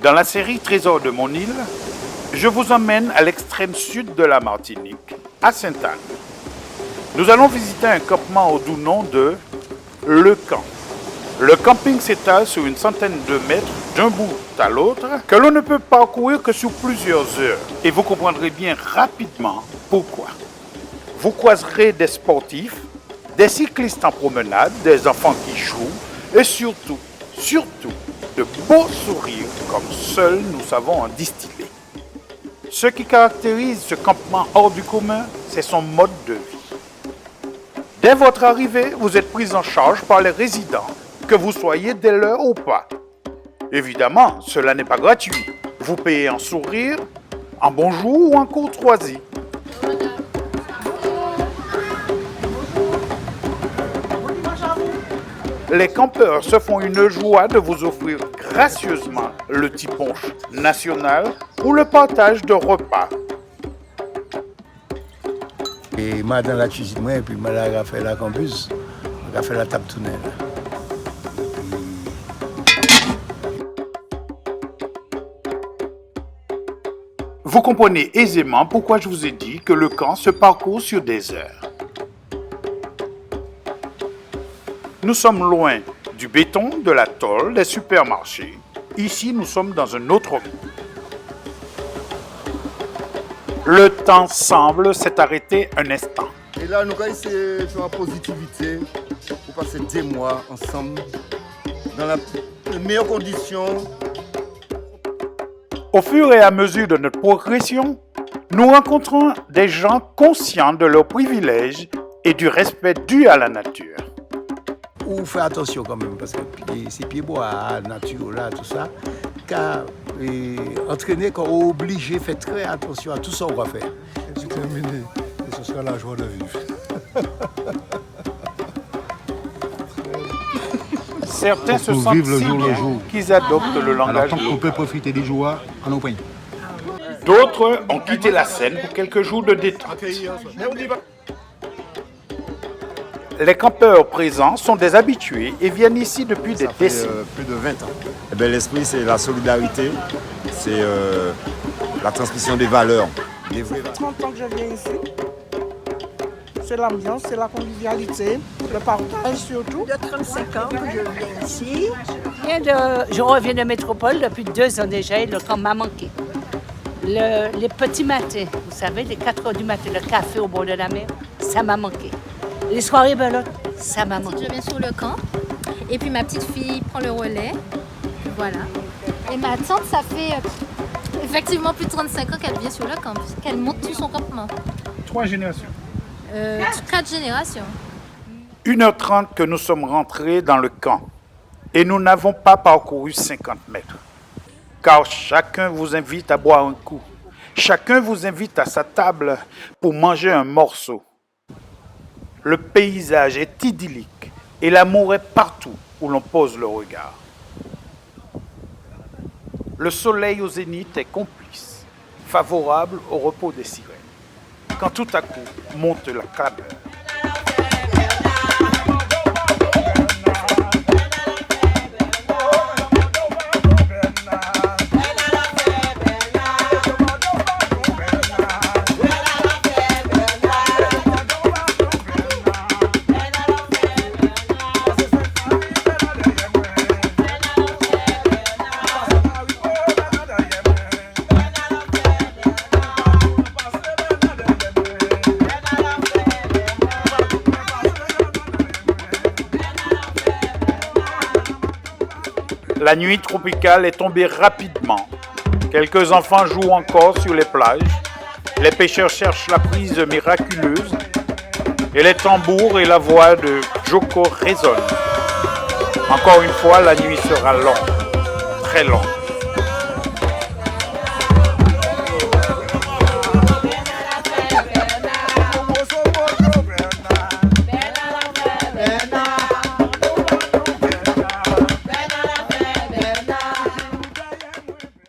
Dans la série Trésors de mon île, je vous emmène à l'extrême sud de la Martinique, à Sainte-Anne. Nous allons visiter un campement au doux nom de Le Camp. Le camping s'étale sur une centaine de mètres d'un bout à l'autre que l'on ne peut parcourir que sur plusieurs heures. Et vous comprendrez bien rapidement pourquoi. Vous croiserez des sportifs, des cyclistes en promenade, des enfants qui jouent et surtout, de beaux sourires comme seuls nous savons en distiller. Ce qui caractérise ce campement hors du commun, c'est son mode de vie. Dès votre arrivée, vous êtes pris en charge par les résidents, que vous soyez dès l'heure ou pas. Évidemment, cela n'est pas gratuit. Vous payez en sourire, en bonjour ou en courtoisie. Les campeurs se font une joie de vous offrir gracieusement le petit punch national ou le partage de repas. Et moi dans la cuisine, moi, et puis moi là, j'ai fait la campus, j'ai fait la table tournée. Vous comprenez aisément pourquoi je vous ai dit que le camp se parcourt sur des heures. Nous sommes loin du béton, de la tôle, des supermarchés. Ici, nous sommes dans un autre monde. Le temps semble s'être arrêté un instant. Et là, nous allons essayer de faire la positivité pour passer 2 mois ensemble dans les meilleures conditions. Au fur et à mesure de notre progression, nous rencontrons des gens conscients de leurs privilèges et du respect dû à la nature. Ou faire attention quand même, parce que ces pieds bois, la nature, là, tout ça, car entraîner quand on est obligé, fait très attention à tout ça qu'on va faire. C'est terminé, et ce sera la joie de vivre. Certains se sentent vivre le si jour bien le jour. qu'ils adoptent le langage Alors tant qu'on local. peut profiter des joies, allons prendre. D'autres ont quitté la scène pour quelques jours de détente. Les campeurs présents sont des habitués et viennent ici depuis des décennies. Plus de 20 ans. Eh bien, l'esprit, c'est la solidarité, c'est la transmission des valeurs. Des vraies valeurs. 30 ans que je viens ici. C'est l'ambiance, c'est la convivialité, le partage surtout. De 35 ans que je viens ici. Je reviens de métropole depuis 2 ans déjà et le camp m'a manqué. Les petits matins, vous savez, les 4 heures du matin, le café au bord de la mer, ça m'a manqué. Les soirées belotes, ça m'a manqué. Je viens sur le camp et puis ma petite fille prend le relais. Voilà. Et ma tante, ça fait effectivement plus de 35 ans qu'elle vient sur le camp, qu'elle monte sur son campement. 3 générations. 4 générations. 1h30 que nous sommes rentrés dans le camp et nous n'avons pas parcouru 50 mètres. Car chacun vous invite à boire un coup. Chacun vous invite à sa table pour manger un morceau. Le paysage est idyllique et l'amour est partout où l'on pose le regard. Le soleil au zénith est complice, favorable au repos des sirènes. Quand tout à coup monte la clameur. La nuit tropicale est tombée rapidement. Quelques enfants jouent encore sur les plages. Les pêcheurs cherchent la prise miraculeuse. Et les tambours et la voix de Joko résonnent. Encore une fois, la nuit sera longue, très longue.